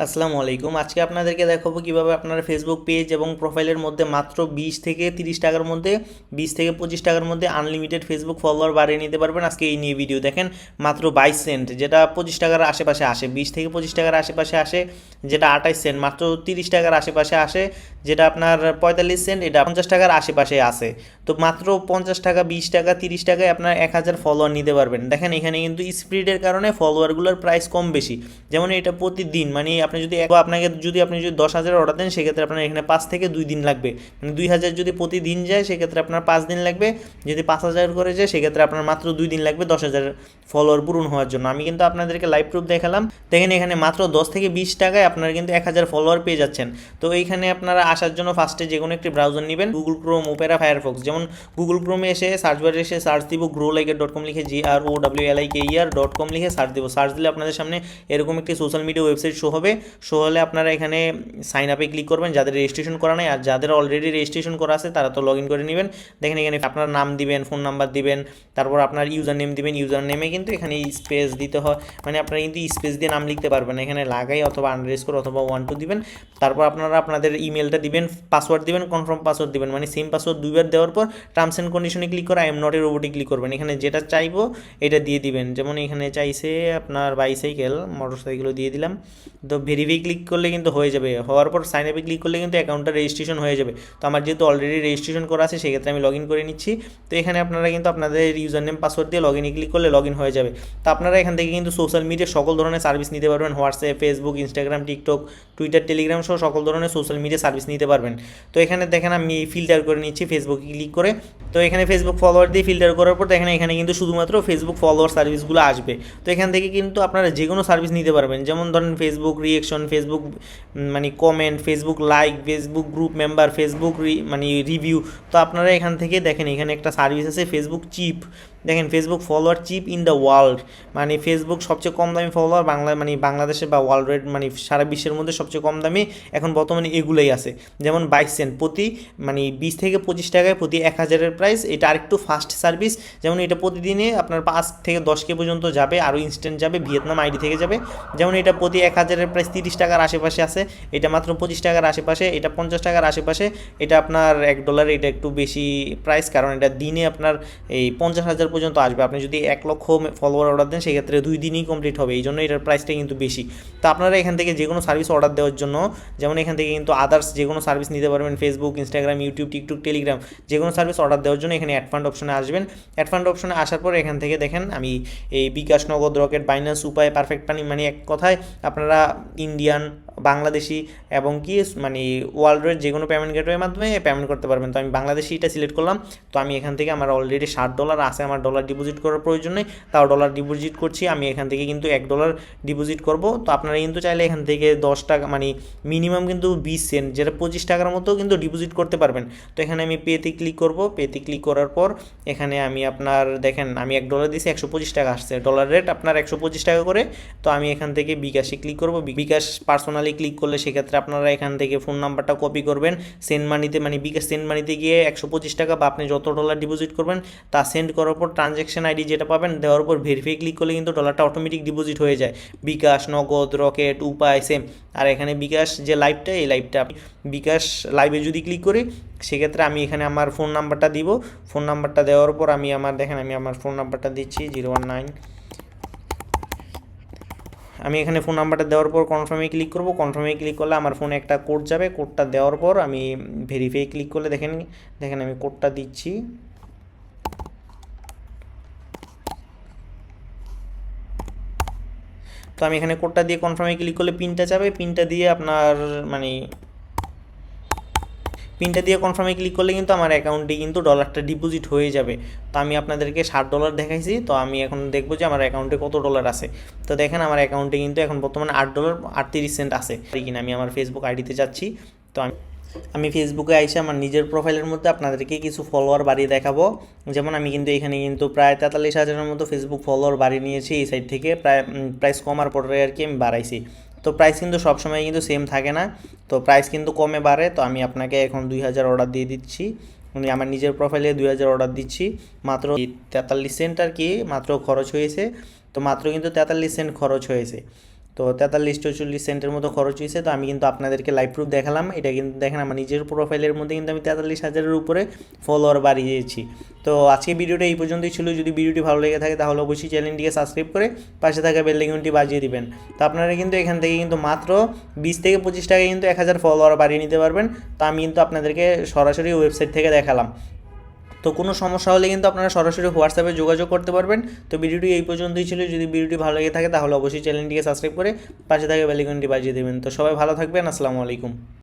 আসসালামু আলাইকুম। আজকে আপনাদেরকে দেখাবো কিভাবে আপনারা ফেসবুক পেজ এবং প্রোফাইলের মধ্যে মাত্র 20 থেকে 30 টাকার মধ্যে 20 থেকে 25 টাকার মধ্যে আনলিমিটেড ফেসবুক ফলোয়ার বাড়িয়ে নিতে পারবেন। আজকে এই নিয়ে ভিডিও দেখেন, মাত্র 22 সেন্ট, যেটা 25 টাকার আশেপাশে আসে, 20 থেকে 25 টাকার আশেপাশে আসে, যেটা 28 সেন্ট, মাত্র 30 টাকার আশেপাশে আসে, যেটা আপনার 45 সেন্ট, এটা 50 টাকার আশেপাশে আসে। তো মাত্র 50 টাকা, 20 টাকা, 30 টাকায় আপনার 1000 ফলোয়ার নিতে পারবেন। দেখেন এখানে কিন্তু স্পিডের কারণে ফলোয়ারগুলোর প্রাইস কম বেশি। যেমন এটা প্রতিদিন, মানে আপনি যদি আপনি যদি 10,000 অর্ডার দেন, সেক্ষেত্রে আপনার এখানে 5 থেকে 2 দিন লাগবে। মানে 2000 যদি প্রতিদিন যায়, সেক্ষেত্রে আপনার 5 দিন লাগবে। যদি 5000 করে যায়, সেক্ষেত্রে আপনার মাত্র 2 দিন লাগবে 10,000 ফলোয়ার পূরণ হওয়ার জন্য। আমি কিন্তু আপনাদেরকে লাইভ প্রুফ দেখালাম। দেখেন এখানে মাত্র 10 থেকে 20 টাকায় আপনারা কিন্তু 1000 ফলোয়ার পেয়ে যাচ্ছেন। তো এইখানে আপনারা আসার জন্য ফার্স্টে যে কোনো একটি ব্রাউজার নেবেন, গুগল ক্রোম, ওপেরা, ফায়ারফক্স। যেমন গুগল ক্রোমে এসে সার্চ বারে এসে সার্চ দিব growliker.com লিখে, GROWLIKER.com লিখে সার্চ দিব। সার্চ দিলে আপনাদের সামনে এরকম একটি সোশ্যাল মিডিয়া ওয়েবসাইট শো হবে। শো হলে আপনারা এখানে সাইন আপে ক্লিক করবেন, যাদের রেজিস্ট্রেশন করা নেই। আর যাদের অলরেডি রেজিস্ট্রেশন করা আছে তারা তো লগ ইন করে নেবেন। দেখেন এখানে আপনার নাম দিবেন, ফোন নাম্বার দিবেন, তারপর আপনার ইউজার নেম দিবেন। ইউজার নেমে কিন্তু এখানে স্পেস দিতে হয়, মানে আপনারা কিন্তু স্পেস দিয়ে নাম লিখতে পারবেন। এখানে লাগাই অথবা আন্ডারস্কোর অথবা 1 2 দিবেন। তারপর আপনারা আপনাদের ইমেলটা দিবেন, পাসওয়ার্ড দিবেন, কনফার্ম পাসওয়ার্ড দিবেন, মানে সেম পাসওয়ার্ড দুইবার দেওয়ার পর টার্মস অ্যান্ড কন্ডিশনে ক্লিক করে আই এম নট এর রোবটে ক্লিক করবেন। এখানে যেটা চাইবো এটা দিয়ে দিবেন। যেমন এখানে চাইছে আপনার বাইসাইকেল, মোটরসাইকেলও দিয়ে দিলাম। তো ভেরিফাই ক্লিক করলে কিন্তু হয়ে যাবে। হওয়ার পর সাইন আপে ক্লিক করলে কিন্তু অ্যাকাউন্টটা রেজিস্ট্রেশন হয়ে যাবে। তো আমার যেহেতু অলরেডি রেজিস্ট্রেশন করা আছে, সেক্ষেত্রে আমি লগ ইন করে নিচ্ছি। তো এখানে আপনারা কিন্তু আপনাদের ইউজার নেম পাসওয়ার্ড দিয়ে লগ ইনে ক্লিক করলে লগ ইন হয়ে যাবে। তো আপনারা এখান থেকে কিন্তু সোশ্যাল মিডিয়ার সকল ধরনের সার্ভিস নিতে পারবেন। WhatsApp, Facebook, Instagram, TikTok, Twitter, Telegram সহ সকল ধরনের সোশ্যাল মিডিয়া সার্ভিস নিতে পারবেন। তো এখানে দেখেন আমি ফিল্টার করে নিচ্ছি ফেসবুকে ক্লিক করে। তো এখানে ফেসবুক ফলোয়ার দিয়ে ফিল্টার করার পর দেখেন এখানে কিন্তু শুধুমাত্র ফেসবুক ফলোয়ার সার্ভিসগুলো আসবে। তো এখান থেকে কিন্তু আপনারা যে কোনো সার্ভিস নিতে পারবেন। যেমন ধরেন ফেসবুক রিয়েকশন, ফেসবুক মানে comment, Facebook like, Facebook group member, Facebook মানে রিভিউ। তো আপনারা এখান থেকে দেখেন এখানে একটা সার্ভিস আছে ফেসবুক চিপ। দেখেন Facebook follower cheap in the world, মানে ফেসবুক সবচেয়ে কম দামি ফলোয়ার মানে বাংলাদেশে বা ওয়ার্ল্ড ওয়াইড, মানে সারা বিশ্বের মধ্যে সবচেয়ে কম দামি এখন বর্তমানে এগুলোই আছে। যেমন 22 সেন্ট প্রতি, মানে 20 থেকে 25 টাকায় প্রতি 1000-এর প্রাইস। এটা আরেকটু ফাস্ট সার্ভিস। যেমন এটা প্রতিদিনে আপনার 5 থেকে 10K পর্যন্ত যাবে, আরও ইনস্ট্যান্ট যাবে, ভিয়েতনাম আইডি থেকে যাবে। যেমন এটা প্রতি 1000-এর প্রাইস 30 টাকার আশেপাশে আছে, এটা মাত্র 25 টাকার আশেপাশে, এটা 50 টাকার আশেপাশে, এটা আপনার $1, এটা একটু বেশি প্রাইস, কারণ এটা দিনে আপনার এই 50,000 পর্যন্ত আসবে। আপনি যদি 1 লক্ষ ফলোয়ার অর্ডার দেন, সেক্ষেত্রে 2 দিনই কমপ্লিট হবে, এই জন্য এটার প্রাইসটা কিন্তু বেশি। তো আপনারা এখান থেকে যে কোনো সার্ভিস অর্ডার দেওয়ার জন্য, যেমন এখান থেকে কিন্তু আদার্স যে কোনো সার্ভিস নিতে পারবেন, Facebook, Instagram, YouTube, TikTok, Telegram, যে কোনো সার্ভিস অর্ডার দেওয়ার জন্য এখানে অ্যাড ফান্ড অপশনে আসবেন। অ্যাড ফান্ড অপশনে আসার পর এখান থেকে দেখেন আমি এই বিকাশ, নগদ, রকেট, বাইন্যান্স, উপায়, পারফেক্ট মানি, মানে এক কথায় আপনারা ইন্ডিয়ান, বাংলাদেশি এবং কি মানে ওয়ার্ল্ডের যে কোনো পেমেন্ট গেটওয়ের মাধ্যমে পেমেন্ট করতে পারবেন। তো আমি বাংলাদেশিটা সিলেক্ট করলাম। তো আমি এখান থেকে আমার অলরেডি $60 আছে, আমার ডলার ডিপোজিট করার প্রয়োজন নেই, তাও ডলার ডিপোজিট করছি। আমি এখান থেকে কিন্তু $1 ডিপোজিট করব। তো আপনারা কিন্তু চাইলে এখান থেকে 10 টাকা, মানে মিনিমাম কিন্তু 20 সেন্ট, যেটা 25 টাকার মতো কিন্তু ডিপোজিট করতে পারবেন। তো এখানে আমি পেতে ক্লিক করব। পেতে ক্লিক করার পর এখানে আমি আপনার দেখেন আমি $1 দিয়েছি, 125 টাকা আসছে। ডলার রেট আপনার 125 টাকা করে। তো আমি এখান থেকে বিকাশে ক্লিক করব। বিকাশ পার্সোনালি ক্লিক করলে সেক্ষেত্রে আপনারা এখান থেকে ফোন নাম্বারটা কপি করবেন, সেন্ড মানিতে, মানে বিকাশ সেন্ড মানিতে গিয়ে 125 টাকা বা আপনি যত ডলার ডিপোজিট করবেন তা সেন্ড করার পর ট্রানজ্যাকশন আইডি যেটা পাবেন দেওয়ার পর ভেরিফাই ক্লিক করলে কিন্তু ডলারটা অটোমেটিক ডিপোজিট হয়ে যায়। বিকাশ, নগদ, রকেট, উপায় সেম। আর এখানে বিকাশ যে লাইভটা, এই লাইভটা বিকাশ লাইভে যদি ক্লিক করি, সেক্ষেত্রে আমি এখানে আমার ফোন নাম্বারটা দিব। ফোন নাম্বারটা দেওয়ার পর আমি দেখেন আমি আমার ফোন নাম্বারটা দিচ্ছি 019। আমি এখানে ফোন নাম্বারটা দেওয়ার পর কনফার্মে ক্লিক করব। কনফার্মে ক্লিক করলে আমার ফোনে একটা কোড যাবে। কোডটা দেওয়ার পর আমি ভেরিফাই ক্লিক করলে দেখেন আমি কোডটা দিচ্ছি। তো আমি এখানে কোডটা দিয়ে কনফার্মে ক্লিক করলে পিনটা যাবে। পিনটা দিয়ে আপনার মানে পিনটা দিয়ে কনফার্মে ক্লিক করলে কিন্তু আমার অ্যাকাউন্টে কিন্তু ডলারটা ডিপোজিট হয়ে যাবে। তো আমি আপনাদেরকে $60 দেখাইছি। তো আমি এখন দেখবো যে আমার অ্যাকাউন্টে কত ডলার আছে। তো দেখেন আমার অ্যাকাউন্টে কিন্তু এখন বর্তমানে $8.38 আছে কিনা। আমি আমার ফেসবুক আইডিতে যাচ্ছি। তো আমি ফেসবুকে আইসে আমার নিজের প্রোফাইলের মধ্যে আপনাদেরকে কিছু ফলোয়ার বাড়িয়ে দেখাবো। যেমন আমি কিন্তু এখানে কিন্তু প্রায় 43,000-এর মতো ফেসবুক ফলোয়ার বাড়িয়ে নিয়েছি এই সাইড থেকে। প্রাইস কমার পরে আর কি আমি বাড়াইছি। তো প্রাইস কিন্তু সবসময় কিন্তু সেম থাকে না, তো প্রাইস কিন্তু কমে বাড়ে। তো আমি আপনাকে এখন 2000 অর্ডার দিয়ে দিচ্ছি। আমি আমার নিজের প্রোফাইলে 2000 অর্ডার দিচ্ছি। মাত্র 43 সেন্ট আর কি মাত্র খরচ হয়েছে। তো মাত্র কিন্তু 43 সেন্ট খরচ হয়েছে। তো 43-44 সেন্টের মতো খরচ হয়েছে। তো আমি কিন্তু আপনাদেরকে লাইভ প্রুফ দেখালাম। এটা কিন্তু দেখেন আমার নিজের প্রোফাইলের মধ্যে কিন্তু আমি 43,000-এর উপরে ফলোয়ার বাড়িয়েছি। তো আজকে ভিডিওটা এই পর্যন্তই ছিল। যদি ভিডিওটি ভালো লেগে থাকে তাহলে অবশ্যই চ্যানেলটিকে সাবস্ক্রাইব করে পাশে থাকা বেল আইকনটি বাজিয়ে দিবেন। তো আপনারা কিন্তু এখান থেকে কিন্তু মাত্র 20 থেকে 25 টাকায় কিন্তু 1000 ফলোয়ার বাড়িয়ে নিতে পারবেন। তো আমি কিন্তু আপনাদেরকে সরাসরি ওয়েবসাইট থেকে দেখালাম। তো কোনো সমস্যা হলে কিন্তু আপনারা সরাসরি হোয়াটসঅ্যাপে যোগাযোগ করতে পারবেন। তো ভিডিওটি এই পর্যন্তই ছিল। যদি ভিডিওটি ভালো লেগে থাকে তাহলে অবশ্যই চ্যানেলটিকে সাবস্ক্রাইব করে পাশে থাকা বেল আইকনটি বাজিয়ে দেবেন। তো সবাই ভালো থাকবেন। আসসালামু আলাইকুম।